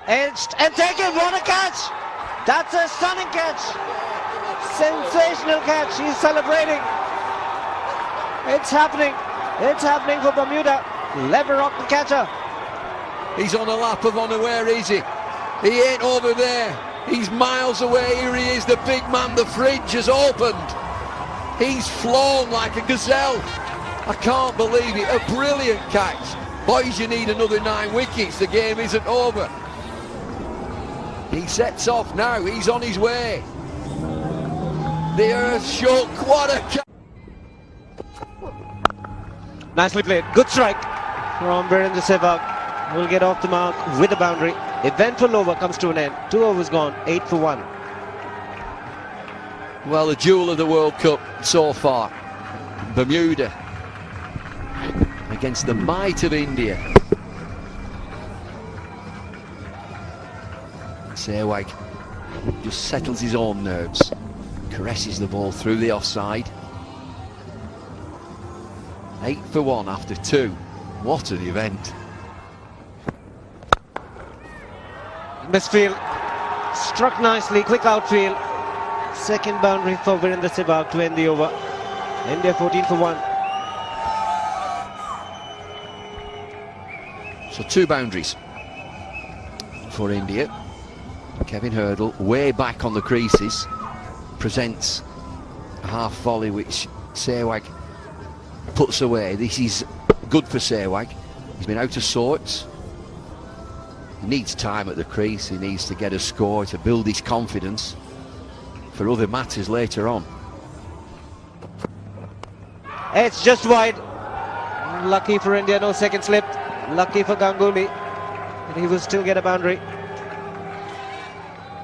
Edged and taken. What a catch! That's a stunning catch. Sensational catch. He's celebrating. It's happening. It's happening for Bermuda. Lever rock the catcher. He's on a lap of honour. Where is he? He ain't over there. He's miles away. Here he is, the big man. The fridge has opened. He's flown like a gazelle. I can't believe it. A brilliant catch. Boys, you need another 9 wickets. The game isn't over. He sets off now. He's on his way. The earth shook. What a catch. Nicely played. Good strike from Virendra Sehwag. Will get off the mark with a boundary. Eventful over comes to an end. 2 overs gone. 8 for 1. Well, the jewel of the World Cup so far. Bermuda against the might of India. Sehwag just settles his own nerves, caresses the ball through the offside. 8 for 1 after 2. What an event. Misfield struck nicely, quick outfield. Second boundary for Virendra Sehwag to end the over. India 14 for 1. So 2 boundaries for India. Kevin Hurdle way back on the creases presents a half volley which Sehwag puts away. This is good for Sehwag. He's been out of sorts. He needs time at the crease. He needs to get a score to build his confidence for other matters later on. It's just wide. Lucky for India, no second slip. Lucky for Ganguly, and he will still get a boundary.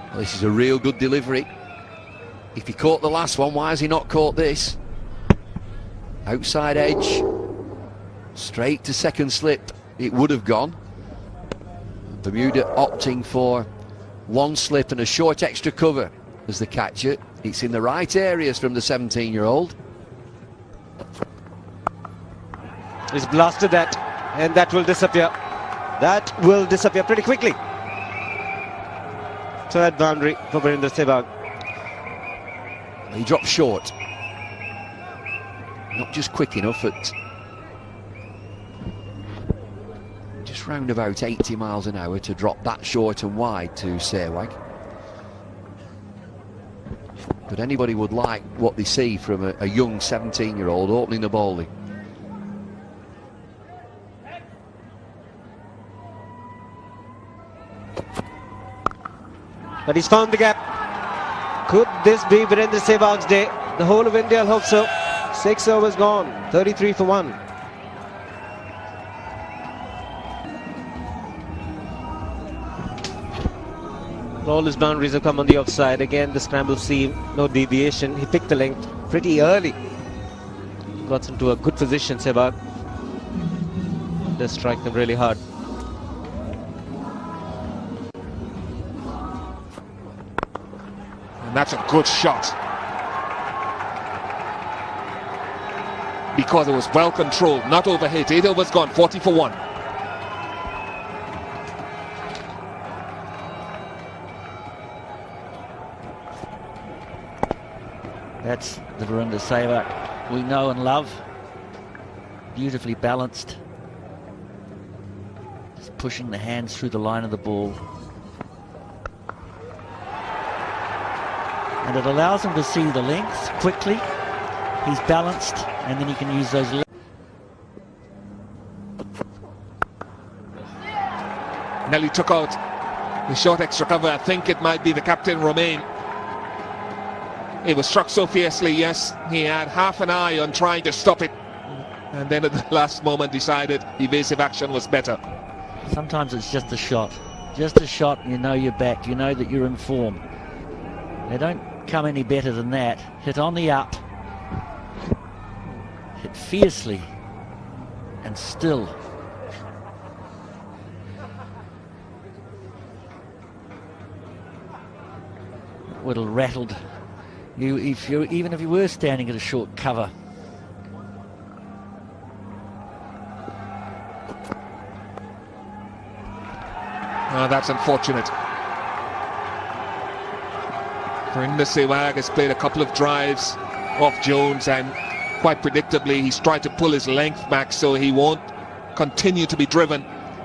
Well, this is a real good delivery. If he caught the last one, why has he not caught this? Outside edge, straight to second slip. It would have gone. Bermuda opting for 1 slip and a short extra cover as the catcher. It's in the right areas from the 17-year-old. He's blasted that, and that will disappear. That will disappear pretty quickly. Third boundary for Virendra Sehwag. He dropped short. Not just quick enough at just round about 80 miles an hour to drop that short and wide to Sehwag. But anybody would like what they see from a young 17-year-old opening the bowling. But he's found the gap. Could this be Virendra Sehwag's day? The whole of India will hope so. 6 overs gone. 33 for 1. All his boundaries have come on the offside. Again, the scramble seam, no deviation. He picked the length pretty early. Got into a good position, Sehwag. Does strike them really hard. And that's a good shot. Because it was well controlled, not overhit. 8 overs gone, 40 for 1. That's the Virendra Sehwag we know and love. Beautifully balanced. Just pushing the hands through the line of the ball. And it allows him to see the length quickly. He's balanced, and then he can use those legs. Nelly took out the short extra cover. I think it might be the captain, Romain. It was struck so fiercely, yes. He had half an eye on trying to stop it. And then at the last moment decided evasive action was better. Sometimes it's just a shot. Just a shot and you know you're back. You know that you're in form. They don't come any better than that. Hit on the up. Hit fiercely. And still. Would have rattled you even if you were standing at a short cover. That's unfortunate. Verinda Sehwag has played a couple of drives off Jones, and quite predictably he's tried to pull his length back so he won't continue to be driven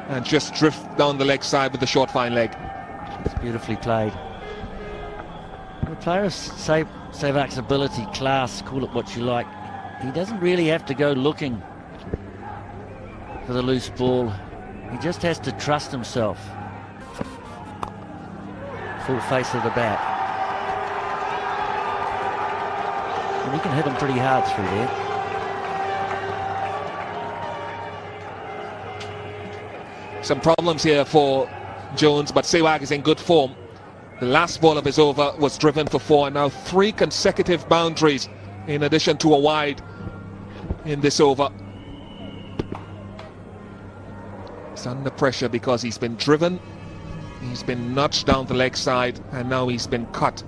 and just drift down the leg side with the short fine leg. It's beautifully played. The player of Sehwag's ability, class, call it what you like, he doesn't really have to go looking for the loose ball. He just has to trust himself. Full face of the bat. And he can hit him pretty hard through there. Some problems here for Jones, but Sehwag is in good form. The last ball of his over was driven for 4, and now 3 consecutive boundaries in addition to a wide in this over. He's under pressure because he's been driven, he's been nudged down the leg side, and now he's been cut.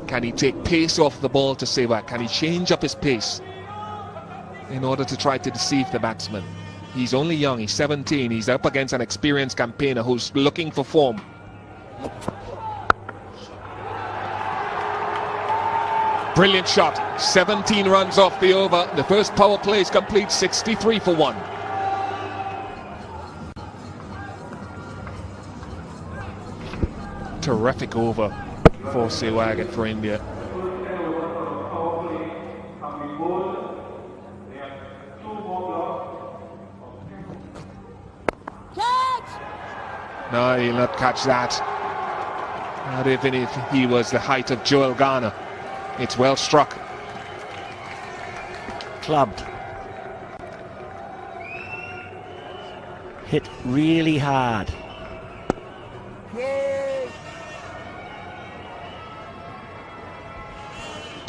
Can he take pace off the ball to Sehwag? Can he change up his pace in order to try to deceive the batsman? He's only young, he's 17, he's up against an experienced campaigner who's looking for form. Brilliant shot, 17 runs off the over. The first power play is complete, 63 for 1. Terrific over for Sehwag and for India. No, he'll not catch that. Not even if he was the height of Joel Garner. It's well struck. Clubbed. Hit really hard.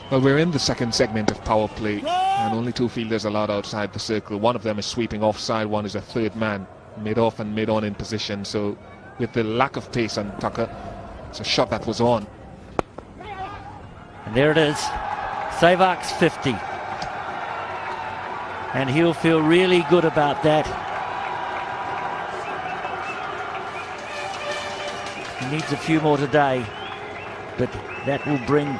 Well, we're in the second segment of power play, and only 2 fielders allowed outside the circle. One of them is sweeping offside, one is a third man, mid-off and mid-on in position. So with the lack of pace on Tucker, it's a shot that was on. And there it is, Sehwag's 50. And he'll feel really good about that. He needs a few more today, but that will bring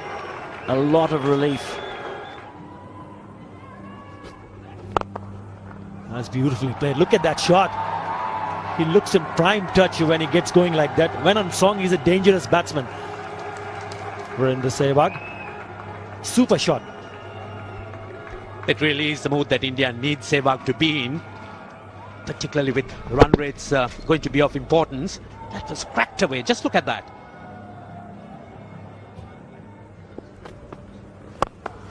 a lot of relief. That's beautifully played. Look at that shot. He looks in prime touch when he gets going like that. When on song, he's a dangerous batsman. Verinda Sehwag. Super shot. It really is the mood that India needs Sehwag to be in, particularly with run rates going to be of importance. That was cracked away. Just look at that.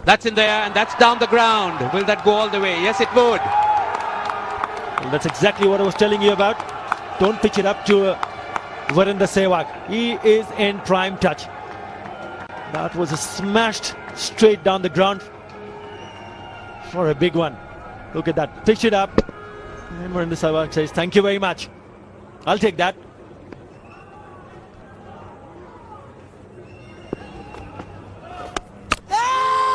That's in there, and that's down the ground. Will that go all the way? Yes, it would. Well, that's exactly what I was telling you about. Don't pitch it up to Verinda Sehwag. He is in prime touch. That was a smashed straight down the ground for a big one. Look at that. Pitch it up. And Verinda Sehwag says, thank you very much. I'll take that.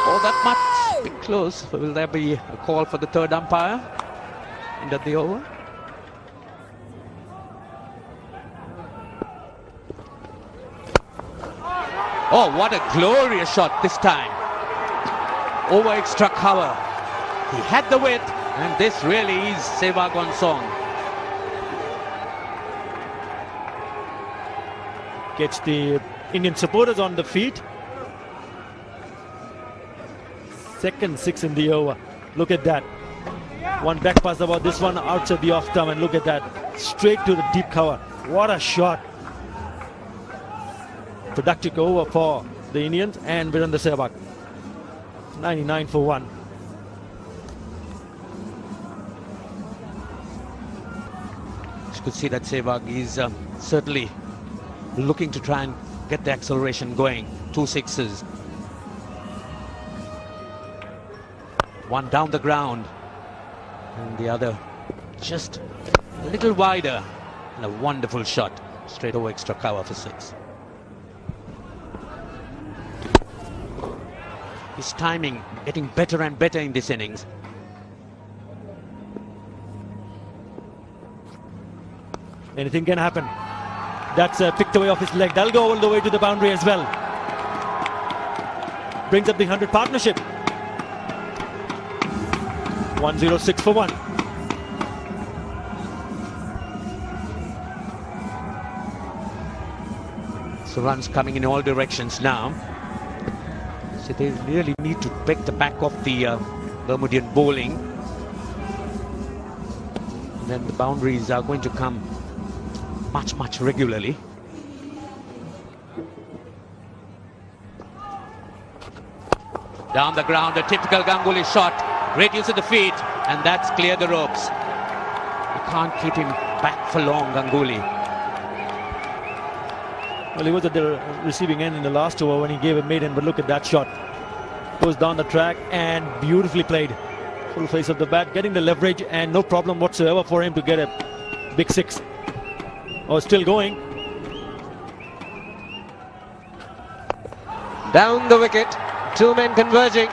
Oh, that much. Bit close. Will there be a call for the third umpire? End of the over. Oh, what a glorious shot this time. Over extra cover. He had the width, and this really is Sehwag on song. Gets the Indian supporters on the feet. Second 6 in the over. Look at that. One back pass about this one outside the off stump, and look at that. Straight to the deep cover. What a shot. Productive over for the Indians and Verinda Sehwag. 99 for 1. You could see that Sehwag is certainly looking to try and get the acceleration going. 2 sixes. One down the ground, and the other just a little wider, and a wonderful shot straight over extra cover for 6. His timing getting better and better in this innings. Anything can happen. That's picked away off his leg. That'll go all the way to the boundary as well. Brings up the 100 partnership. 106 for 1. So runs coming in all directions now. So they really need to break the back of the Bermudian bowling. And then the boundaries are going to come much regularly. Down the ground, a typical Ganguly shot. Great use of the feet, and that's cleared the ropes. You can't keep him back for long, Ganguly. Well, he was at the receiving end in the last over when he gave a maiden, but look at that shot. Goes down the track and beautifully played. Full face of the bat, getting the leverage, and no problem whatsoever for him to get a big six. Oh, still going. Down the wicket, two men converging.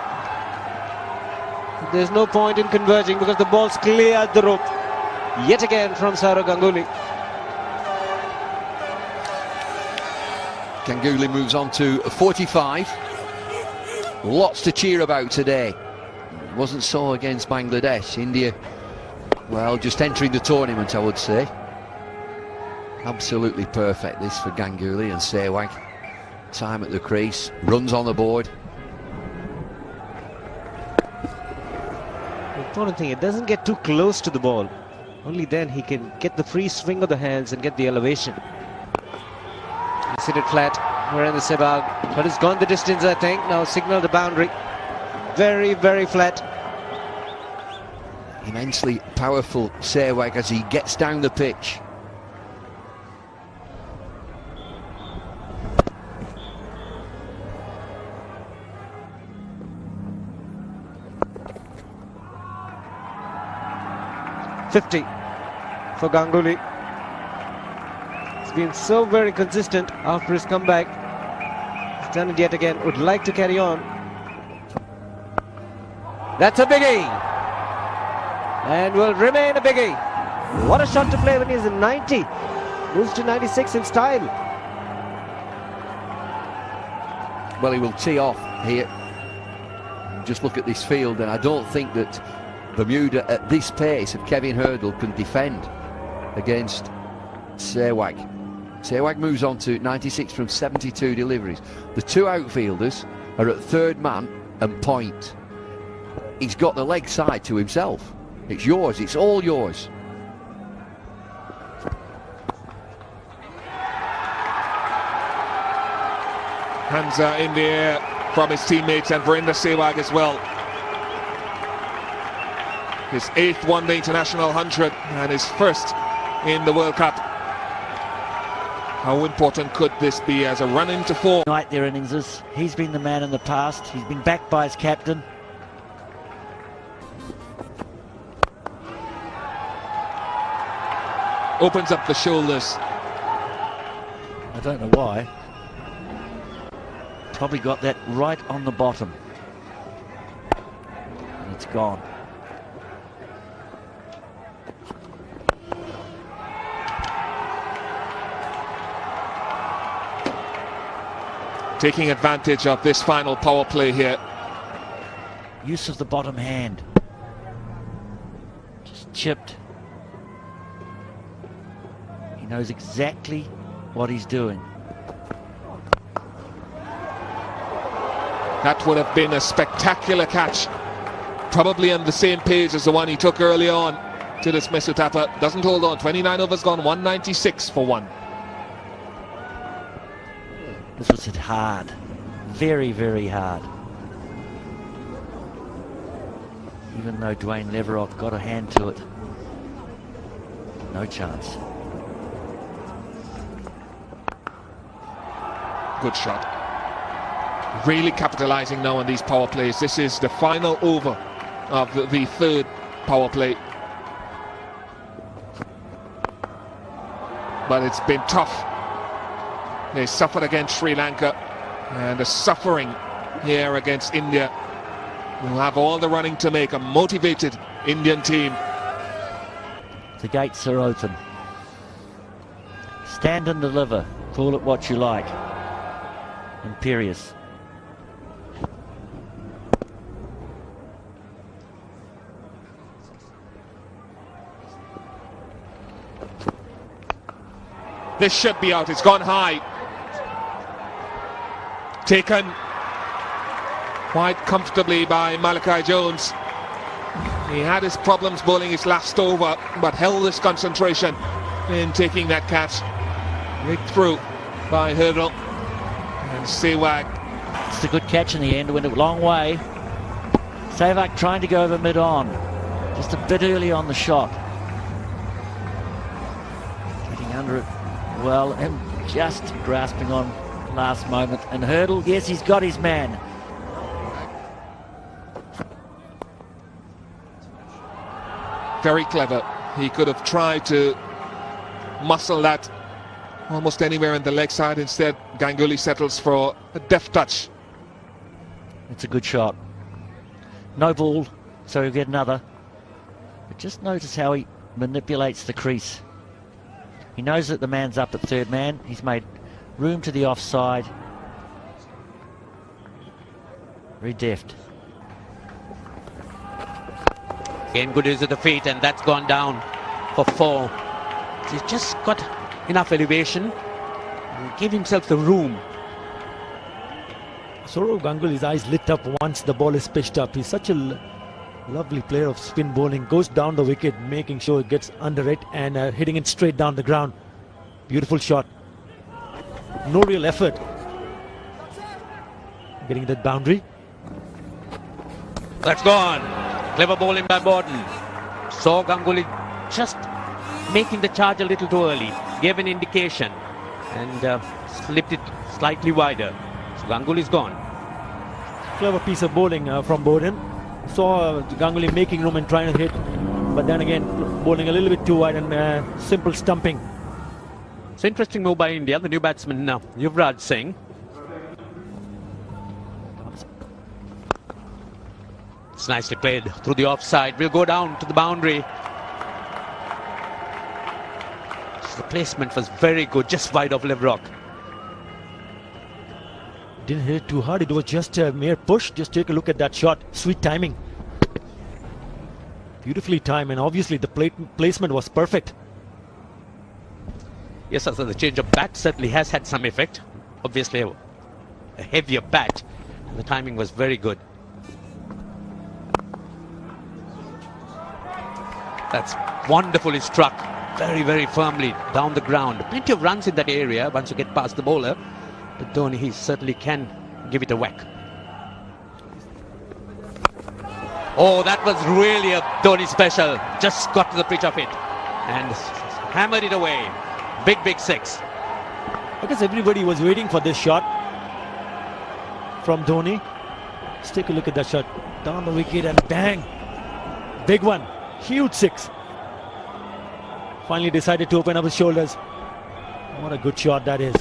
There's no point in converging because the ball's cleared the rope yet again from Saurav Ganguly. Ganguly moves on to 45. Lots to cheer about today. It wasn't so against Bangladesh. India, well, just entering the tournament, I would say. Absolutely perfect this for Ganguly and Sehwag. Time at the crease, runs on the board. The important thing, it doesn't get too close to the ball. Only then he can get the free swing of the hands and get the elevation. He's hit it flat around the Sehwag, but it's gone the distance, I think. Now signal the boundary. Very flat. Immensely powerful Sehwag as he gets down the pitch. .50 for Ganguly. He's been so very consistent after his comeback. He's done it yet again. Would like to carry on. That's a biggie, and will remain a biggie. What a shot to play when he's in 90. Moves to 96 in style. Well, he will tee off here. Just look at this field, and I don't think that Bermuda at this pace of Kevin Hurdle can defend against Sehwag. Sehwag moves on to 96 from 72 deliveries. The two outfielders are at third man and point. He's got the leg side to himself. It's yours, it's all yours. Hands are in the air from his teammates and Virender Sehwag as well. His 8th one-day international 100 and his first in the World Cup. How important could this be as a run into form? Night their innings. He's been the man in the past. He's been backed by his captain. Opens up the shoulders. I don't know why. Probably got that right on the bottom. And it's gone. Taking advantage of this final power play here. Use of the bottom hand. Just chipped. He knows exactly what he's doing. That would have been a spectacular catch. Probably on the same page as the one he took early on to dismiss Uthappa. Doesn't hold on. 29 overs gone, 196 for 1. This was hit hard. Very hard. Even though Dwayne Leverock got a hand to it. No chance. Good shot. Really capitalizing now on these power plays. This is the final over of the third power play. But it's been tough. They suffered against Sri Lanka, and the suffering here against India. We'll have all the running to make. A motivated Indian team. The gates are open. Stand and deliver. Call it what you like. Imperious. This should be out. It's gone high. Taken quite comfortably by Malachi Jones. He had his problems bowling his last over, but held his concentration in taking that catch. Rigged through by Hurdle and Sehwag. It's a good catch in the end. Went a long way. Sehwag trying to go over mid-on. Just a bit early on the shot. Getting under it well and just grasping on last moment. And Hurdle, yes, he's got his man. Very clever. He could have tried to muscle that almost anywhere in the leg side. Instead, Ganguly settles for a deft touch. It's a good shot. No ball, so he'll get another. But just notice how he manipulates the crease. He knows that the man's up at third man. He's made room to the offside. Very deft. Again, good use of the feet, and that's gone down for 4. He's just got enough elevation and give himself the room. Sourav Ganguly's eyes lit up once the ball is pitched up. He's such a lovely player of spin bowling. Goes down the wicket, making sure it gets under it and hitting it straight down the ground. Beautiful shot. No real effort. Getting that boundary. That's gone. Clever bowling by Borden. Saw Ganguly just making the charge a little too early. Gave an indication and slipped it slightly wider. So Ganguly's gone. Clever piece of bowling from Borden. Saw Ganguly making room and trying to hit. But then again, bowling a little bit too wide and simple stumping. So interesting move by India. The new batsman now, Yuvraj Singh. It's nicely played through the offside. We'll go down to the boundary. The placement was very good, just wide of Leverock. Didn't hit it too hard. It was just a mere push. Just take a look at that shot. Sweet timing. Beautifully timed, and obviously the placement was perfect. Yes, so the change of bat certainly has had some effect. Obviously a heavier bat. The timing was very good. That's wonderfully struck. Very, very firmly down the ground. Plenty of runs in that area once you get past the bowler. But Dhoni, he certainly can give it a whack. Oh, that was really a Dhoni special. Just got to the pitch of it and hammered it away. Big, big 6. I guess everybody was waiting for this shot from Dhoni. Let's take a look at that shot. Down the wicket and bang. Big one. Huge 6. Finally decided to open up his shoulders. What a good shot that is.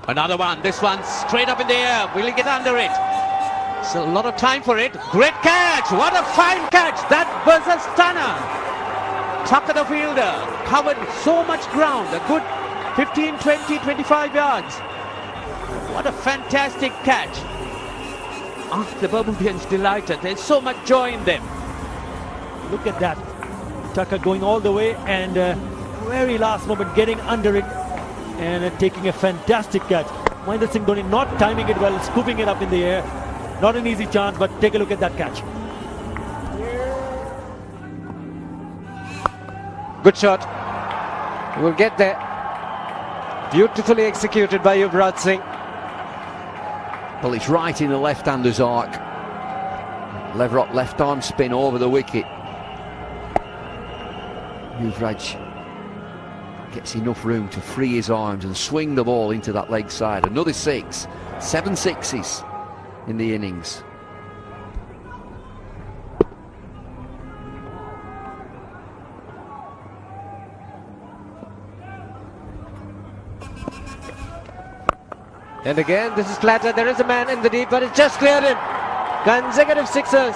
Another one. This one straight up in the air. Will he get under it? It's a lot of time for it. Great catch. What a fine catch. That was a stunner. Tucker the fielder. Covered so much ground. A good 15, 20, 25 yards. What a fantastic catch. The Bermudians delighted. There's so much joy in them. Look at that. Tucker going all the way and very last moment getting under it and taking a fantastic catch. Mahendra Singh Dhoni not timing it well, scooping it up in the air. Not an easy chance, but take a look at that catch. Good shot. We'll get there. Beautifully executed by Yuvraj Singh. Well, it's right in the left-hander's arc. Leverock left arm spin over the wicket. Yuvraj gets enough room to free his arms and swing the ball into that leg side. Another 6. 7 sixes in the innings. And again, this is flatter. There is a man in the deep, but it's just cleared in. Consecutive 6ers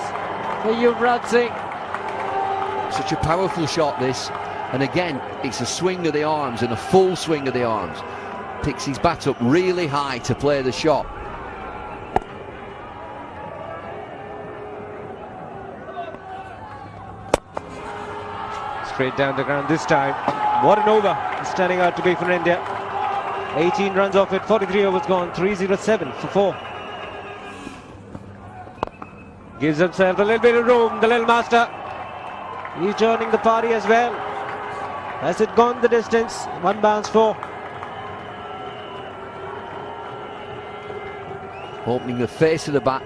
for Yuvraj Singh. Such a powerful shot, this. And again, it's a swing of the arms and a full swing of the arms. Picks his bat up really high to play the shot. Straight down the ground this time. What an over it's turning out to be for India. 18 runs off it, 43 overs gone, 307 for 4. Gives himself a little bit of room, the little master. He's joining the party as well. Has it gone the distance? One bounce 4. Opening the face of the bat.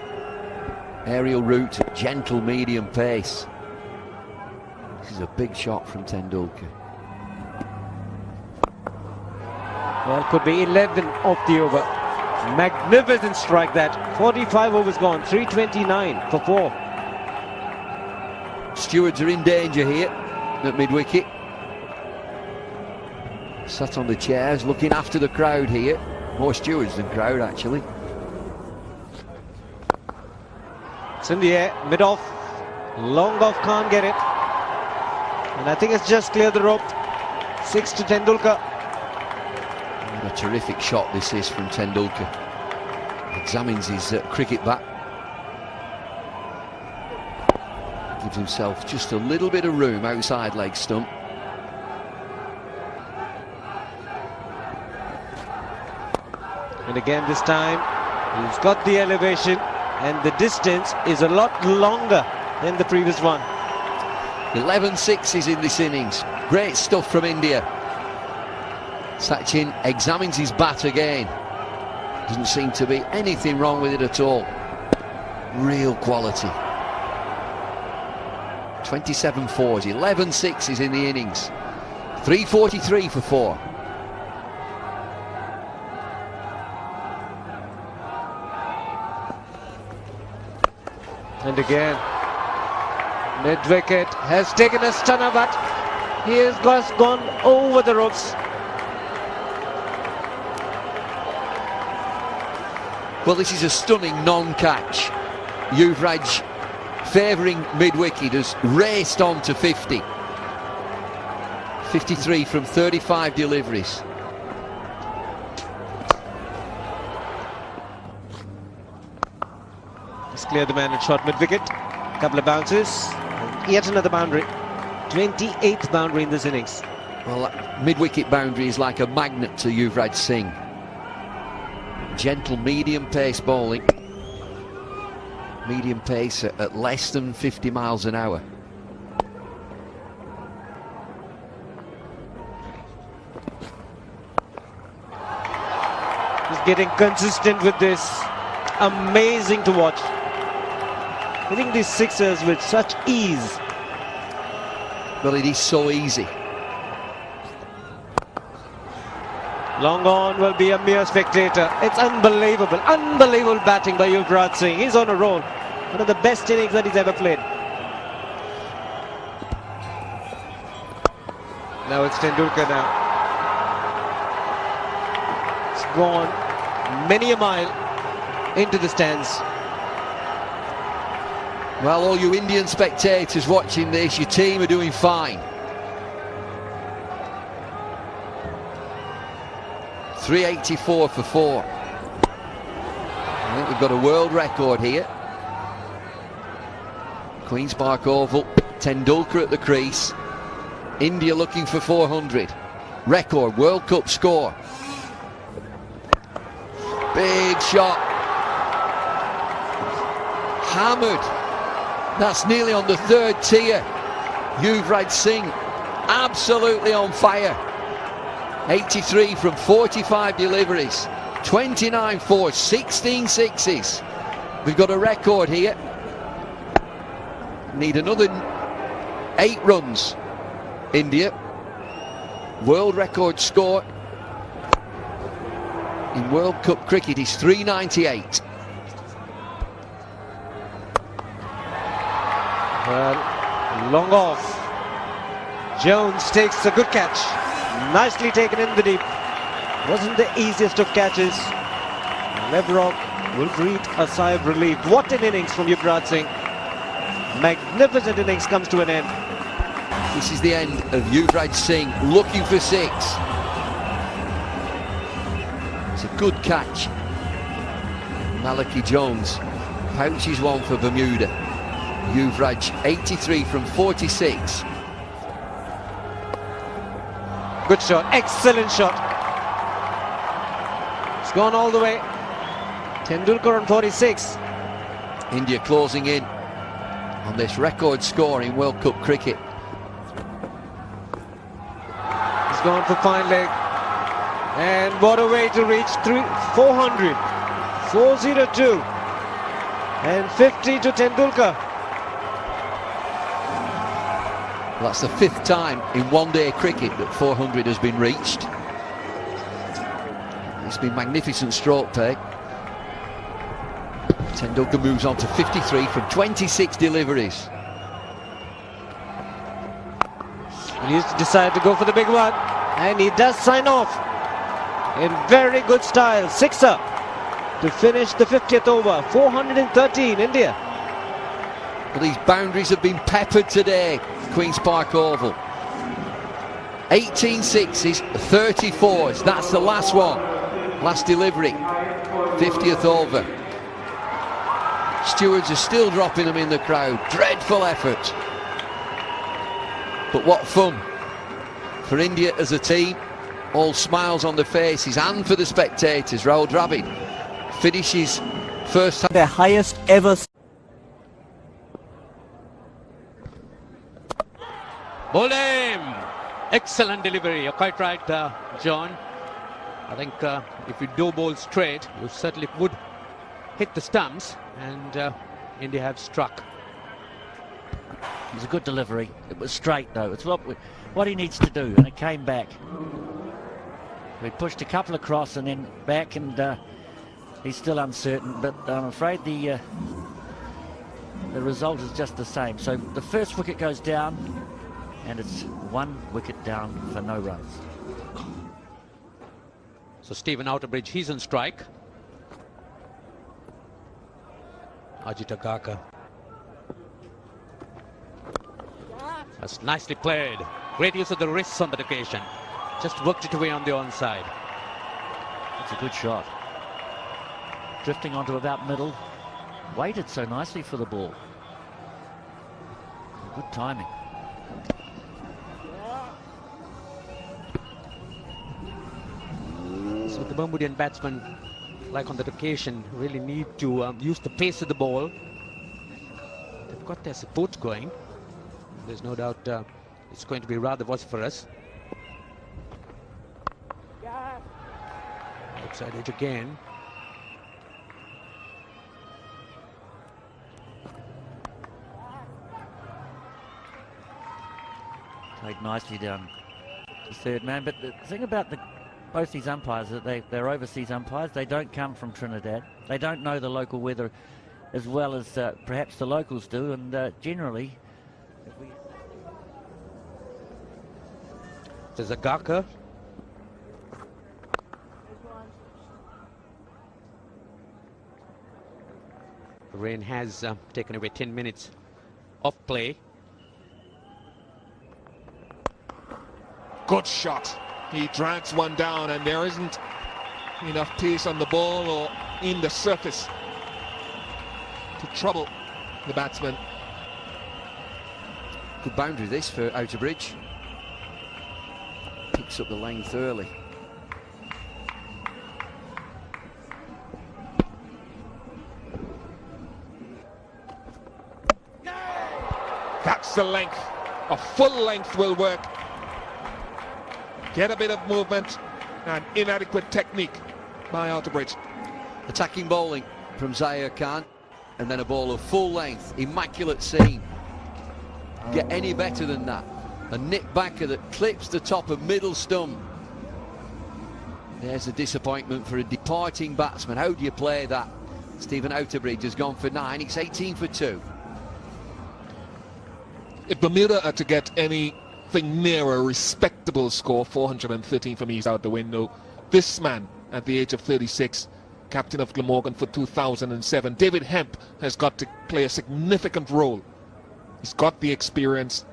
Aerial route, gentle medium pace. This is a big shot from Tendulkar. Well, could be 11 off the over. Magnificent strike that. 45 overs gone, 329 for 4. Stewards are in danger here at mid-wicket. Sat on the chairs looking after the crowd here. More stewards than crowd, actually. It's in the air, mid-off. Long off, can't get it. And I think it's just cleared the rope. 6 to Tendulkar. A terrific shot this is from Tendulkar. Examines his cricket bat. Gives himself just a little bit of room outside leg stump. And again this time, he's got the elevation and the distance is a lot longer than the previous one. 11 sixes in this innings. Great stuff from India. Sachin examines his bat again. Doesn't seem to be anything wrong with it at all. Real quality. 27 fours, 11 sixes in the innings. 343 for 4. And again, mid-wicket has taken a stunner, but he has just gone over the ropes. Well, this is a stunning non-catch. Yuvraj, favouring mid-wicket, has raced on to 50. 53 from 35 deliveries. He's cleared the man at short mid-wicket. Couple of bounces. And yet another boundary. 28th boundary in this innings. Well, that mid-wicket boundary is like a magnet to Yuvraj Singh. Gentle medium pace bowling. Medium pace at less than 50 miles an hour. He's getting consistent with this. Amazing to watch. Hitting these sixers with such ease. Well, it is so easy. Long on will be a mere spectator. It's unbelievable, unbelievable batting by Yuvraj Singh. He's on a roll. One of the best innings that he's ever played. Now it's Tendulkar now. It's gone many a mile into the stands. Well, all you Indian spectators watching this, your team are doing fine. 384 for 4. I think we've got a world record here. Queen's Park Oval, Tendulkar at the crease. India looking for 400. Record World Cup score. Big shot. Hammered. That's nearly on the third tier. Yuvraj Singh absolutely on fire. 83 from 45 deliveries. 29 fours, 16 sixes. We've got a record here. Need another 8 runs. India. World record score in World Cup cricket is 398. Well, long off. Jones takes a good catch. Nicely taken in the deep. Wasn't the easiest of catches. Lebrov will breathe a sigh of relief. What an innings from Yuvraj Singh. Magnificent innings comes to an end. This is the end of Yuvraj Singh looking for 6. It's a good catch. Malaki Jones pouches one for Bermuda. Yuvraj 83 from 46. Good shot, excellent shot. It's gone all the way. Tendulkar on 46. India closing in on this record score in World Cup cricket. He's gone for fine leg. And what a way to reach 400. 402. And 50 to Tendulkar. Well, that's the 5th time in one-day cricket that 400 has been reached. It's been magnificent stroke play. Tendulkar moves on to 53 from 26 deliveries. He needs to decide to go for the big one, and he does sign off in very good style. Sixer to finish the 50th over. 413 India. Well, these boundaries have been peppered today, Queen's Park Oval. 18 sixes, 34s. That's the last one. Last delivery. 50th over. Stewards are still dropping them in the crowd. Dreadful effort. But what fun for India as a team. All smiles on their faces, and for the spectators. Rahul Dravid finishes first time. Their highest ever. Bowled him! Excellent delivery. You're quite right, John. I think if you do bowl straight, you certainly would hit the stumps, and India have struck. It was a good delivery. It was straight though. It's what he needs to do, and it came back. We pushed a couple across and then back, and he's still uncertain. But I'm afraid the result is just the same. So the first wicket goes down, and it's 1 wicket down for no runs. So Stephen Outerbridge, he's on strike. Ajit Agarkar. That's nicely played. Great use of the wrists on that occasion. Just worked it away on the onside. That's a good shot. Drifting onto about middle. Waited so nicely for the ball. Good timing. So the Bermudian batsmen, like on that occasion, really need to use the pace of the ball. They've got their support going. There's no doubt it's going to be rather vociferous. Outside edge again. Played nicely down the third man. But the thing about both these umpires is that they're overseas umpires. They don't come from Trinidad. They don't know the local weather as well as perhaps the locals do. And generally, There's Agarkar. The rain has taken away 10 minutes of play. Good shot. He drags one down, and there isn't enough pace on the ball or in the surface to trouble the batsman. Good boundary this for Outerbridge. Picks up the length early. That's the length. A full length will work. Get a bit of movement and inadequate technique by Outerbridge. Attacking bowling from Zaire Khan, and then a ball of full length. Immaculate seam. Get any better than that? A nip backer that clips the top of middle stump. There's a disappointment for a departing batsman. How do you play that? Stephen Outerbridge has gone for 9. It's 18 for 2. If Bermuda are to get anything near a respectable score, 413 for me is out the window. This man, at the age of 36, captain of Glamorgan for 2007, David Hemp, has got to play a significant role. He's got the experience.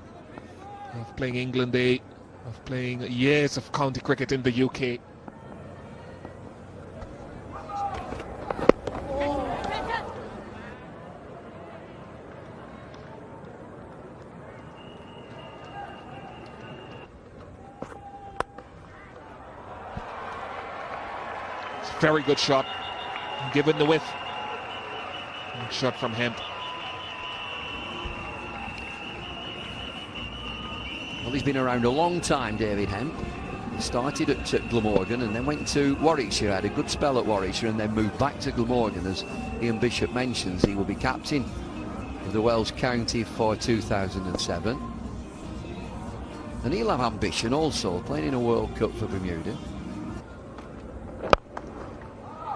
of playing England A, of playing years of county cricket in the UK. It's a very good shot, given the width. Good shot from Hemp. Well, he's been around a long time, David Hemp. He started at Glamorgan and then went to Warwickshire, had a good spell at Warwickshire and then moved back to Glamorgan. As Ian Bishop mentions, he will be captain of the Welsh County for 2007. And he'll have ambition also, playing in a World Cup for Bermuda.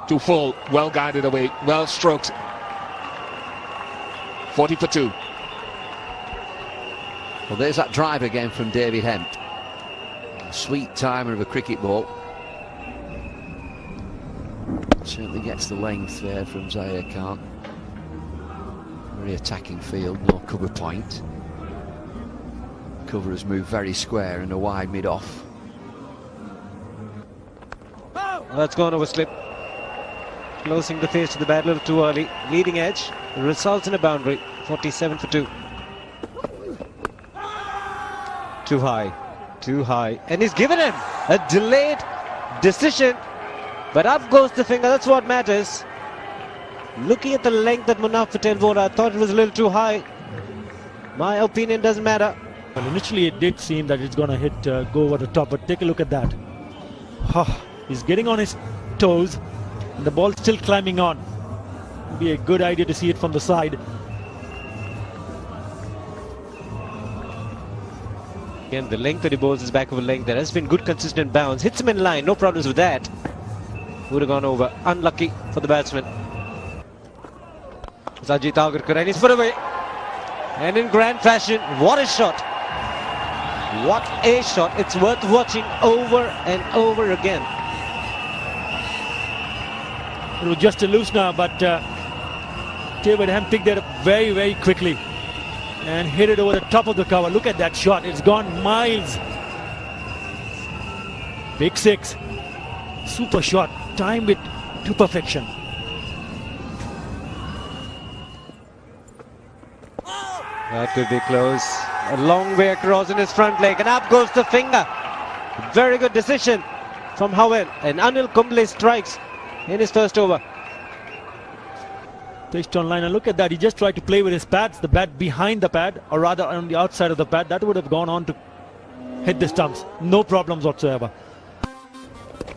Too full, well guided away, well stroked. 40 for 2. Well, there's that drive again from David Hemp. Sweet timer of a cricket ball. Certainly gets the length there from Zahir Khan. Very attacking field, no cover point. Cover has moved very square and a wide mid-off. That's gone over slip. Closing the face to the bat a little too early. Leading edge results in a boundary. 47 for 2. Too high, and he's given him a delayed decision, but up goes the finger. That's what matters. Looking at the length that Munaf Patel bowled, I thought it was a little too high. My opinion doesn't matter. Well, initially it did seem that it's going to hit go over the top, but take a look at that. He's getting on his toes and the ball's still climbing on. It'd be a good idea to see it from the side. Again, the length that he bowls is back over length. There has been good consistent bounce. Hits him in line, no problems with that. Would have gone over. Unlucky for the batsman. Sajid Agarkar, and he's put away. And in grand fashion, what a shot. What a shot. It's worth watching over and over again. It was just a loose now, but David Hemp picked that up very, very quickly and hit it over the top of the cover. Look at that shot. It's gone miles. Big 6. Super shot. Timed it to perfection. That could be close. A long way across in his front leg, and up goes the finger. Very good decision from Howell. And Anil Kumble strikes in his first over. Pitched on line, and look at that. He just tried to play with his pads, the bat behind the pad, or rather on the outside of the pad. That would have gone on to hit the stumps. No problems whatsoever.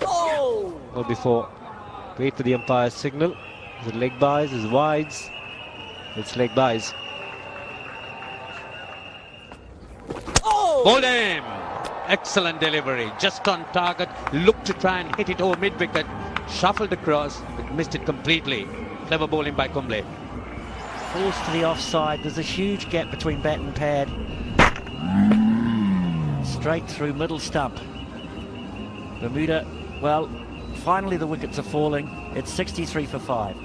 Or before. Wait for the umpire's signal. Is it leg byes? Is it wides? It's leg byes. Bowled him. Excellent delivery. Just on target. Looked to try and hit it over mid-wicket. Shuffled across, but missed it completely. Clever bowling by Kumble. Forced to the offside. There's a huge gap between bat and pad. Straight through middle stump. Bermuda, well, finally the wickets are falling. It's 63 for 5.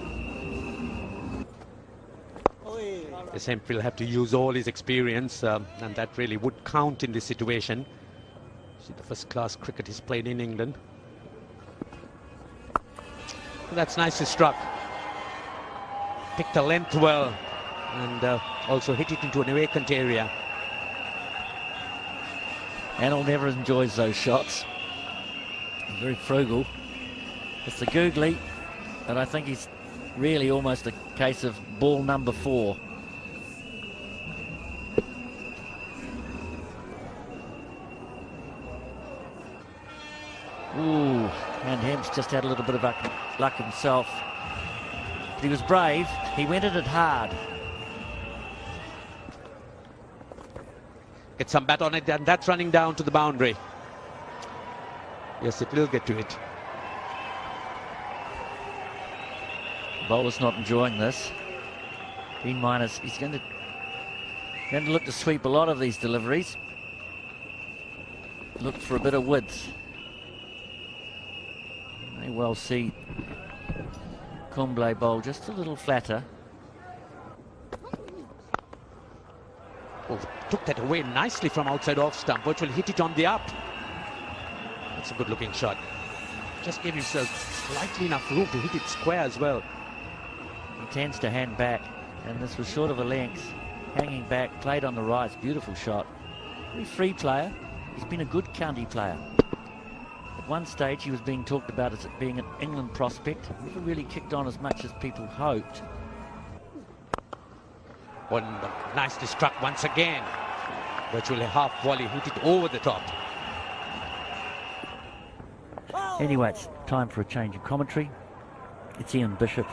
Hemp will have to use all his experience, and that really would count in this situation. See the first-class cricket he's played in England. That's nicely struck. Picked the length well, and also hit it into an vacant area. Anil never enjoys those shots. He's very frugal. It's the googly, but I think he's really almost a case of ball number 4. Ooh, and Hemp's just had a little bit of luck himself. But he was brave. He went at it hard. Get some bat on it, and that's running down to the boundary. Yes, it will get to it. Bowler's not enjoying this. Dean Miners, he's going to look to sweep a lot of these deliveries. Look for a bit of width. May well see Kumble bowl just a little flatter. Oh, took that away nicely from outside off stump. Virtually hit it on the up. That's a good looking shot. Just gave himself slightly enough room to hit it square as well. He tends to hand back, and this was short of a length. Hanging back, played on the rise, beautiful shot. Very free player. He's been a good county player. At one stage he was being talked about as being an England prospect. Never really kicked on as much as people hoped. One nicely struck once again. Virtually half volley, hit it over the top. Anyway, it's time for a change of commentary. It's Ian Bishop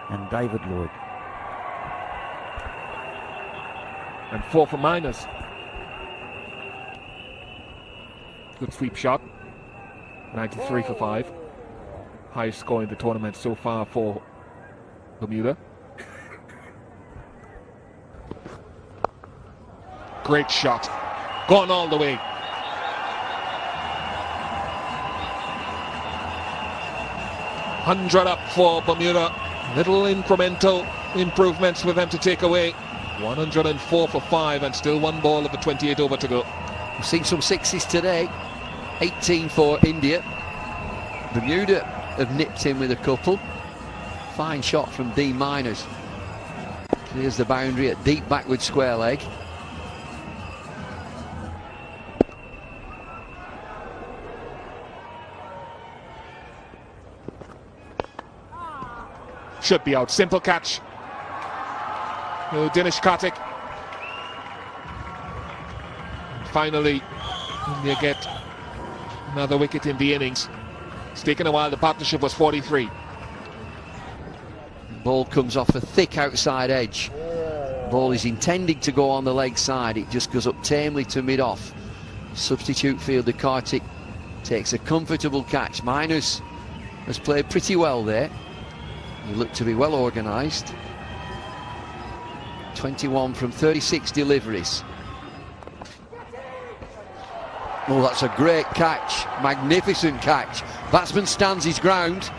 and David Lloyd. And 4 for Miners. Good sweep shot. 93 for 5. Highest score in the tournament so far for Bermuda. Great shot. Gone all the way. $100 up for Bermuda. Little incremental improvements for them to take away. 104 for 5 and still 1 ball of a 28 over to go. We've seen some sixes today. 18 for India. Bermuda have nipped in with a couple. Fine shot from D Miners. Clears the boundary at deep backward square leg. Should be out. Simple catch. Dinesh Karthik. Finally, they get another wicket in the innings. It's taken a while. The partnership was 43. Ball comes off a thick outside edge. Ball is intending to go on the leg side. It just goes up tamely to mid-off. Substitute fielder Karthik takes a comfortable catch. Miners has played pretty well there. He looked to be well organised. 21 from 36 deliveries. Oh, that's a great catch. Magnificent catch. Batsman stands his ground.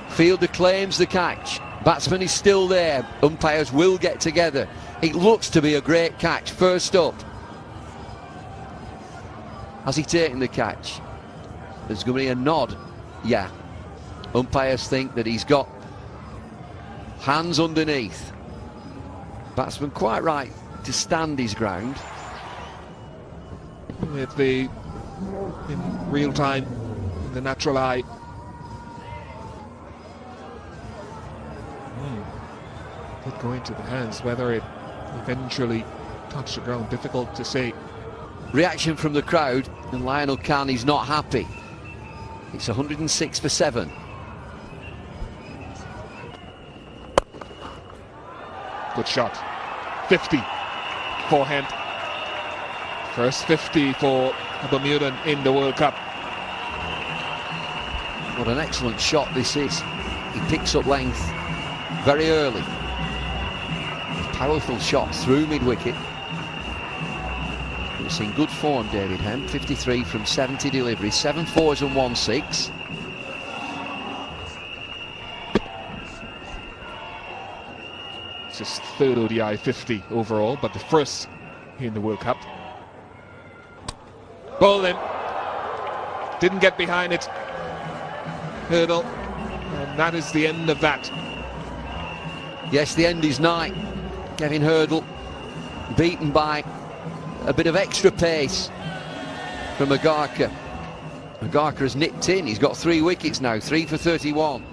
Fielder claims the catch. Batsman is still there. Umpires will get together. It looks to be a great catch. First up. Has he taken the catch? There's going to be a nod. Yeah. Umpires think that he's got hands underneath. Batsman quite right to stand his ground. With the in real time, the natural eye. Did go into the hands. Whether it eventually touched the ground, difficult to say. Reaction from the crowd, and Lionel Carney's not happy. It's 106 for 7. Good shot. 50 forehand. First 50 for Bermuda in the World Cup. What an excellent shot this is. He picks up length very early. Powerful shot through mid-wicket. It's in good form, David Hemp. 53 from 70 deliveries, 7 fours and 1 6. It's his third ODI 50 overall, but the first in the World Cup. Bowled in. Didn't get behind it. Hurdle. And that is the end of that. Yes, the end is nigh. Kevin Hurdle beaten by a bit of extra pace from Agarkar. Agarkar has nipped in. He's got 3 wickets now, 3 for 31.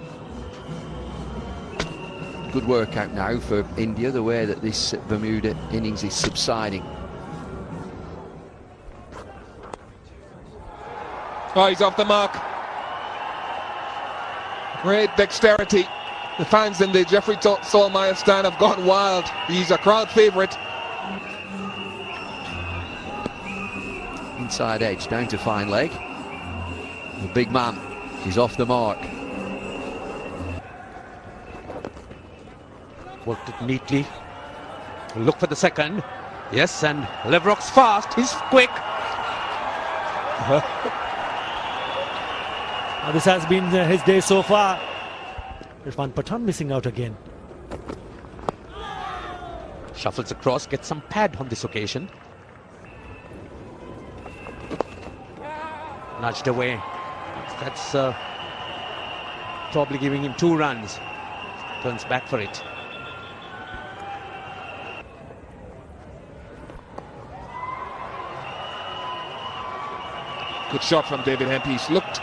Good workout now for India, the way that this Bermuda innings is subsiding. Oh, he's off the mark. Great dexterity. The fans in the Jeffrey Solmeyer stand have gone wild. He's a crowd favourite. Inside edge, down to fine leg. The big man is off the mark. Worked it neatly. Look for the second. Yes, and Leverock's fast. He's quick. This has been his day so far. Irfan Pathan missing out again. Shuffles across, gets some pad on this occasion. Nudged away. That's probably giving him 2 runs. Turns back for it. Good shot from David Hempey. He's looked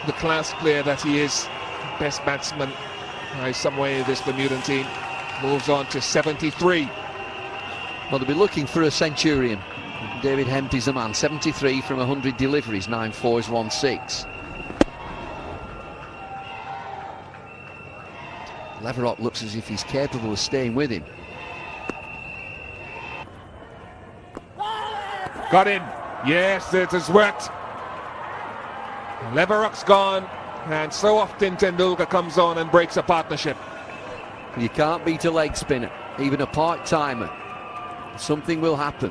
the class player that he is. Best batsman by some way this Bermudan team. Moves on to 73. Well, they'll be looking for a centurion. David Hempey's the man. 73 from 100 deliveries, 9 fours, 1 6. Leverott looks as if he's capable of staying with him. Got in. Yes, it has worked. Leverock's gone, and so often Tendulkar comes on and breaks a partnership. You can't beat a leg spinner, even a part-timer. Something will happen.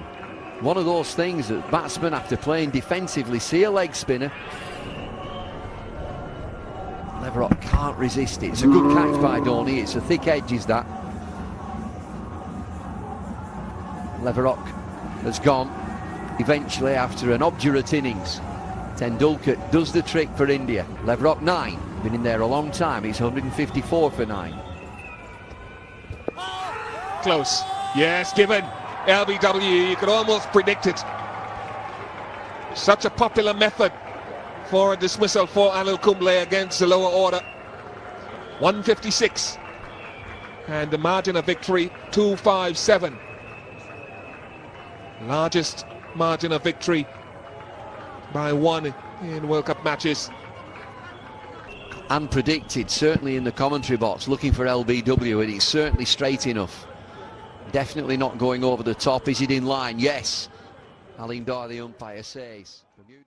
One of those things that batsmen, after playing defensively, see a leg spinner. Leverott can't resist it. It's a good catch by Dhoni. It's a thick edge, is that. Leverott has gone eventually after an obdurate innings. Tendulkar does the trick for India. Leverott 9, been in there a long time. He's 154 for 9. Close. Yes, given. LBW, you could almost predict it. Such a popular method for a dismissal for Anil Kumble against the lower order. 156. And the margin of victory, 257. Largest margin of victory by 1 in World Cup matches. And predicted, certainly in the commentary box, looking for LBW, and it's certainly straight enough. Definitely not going over the top. Is it in line? Yes. Alim Dar, the umpire, says. Bermuda.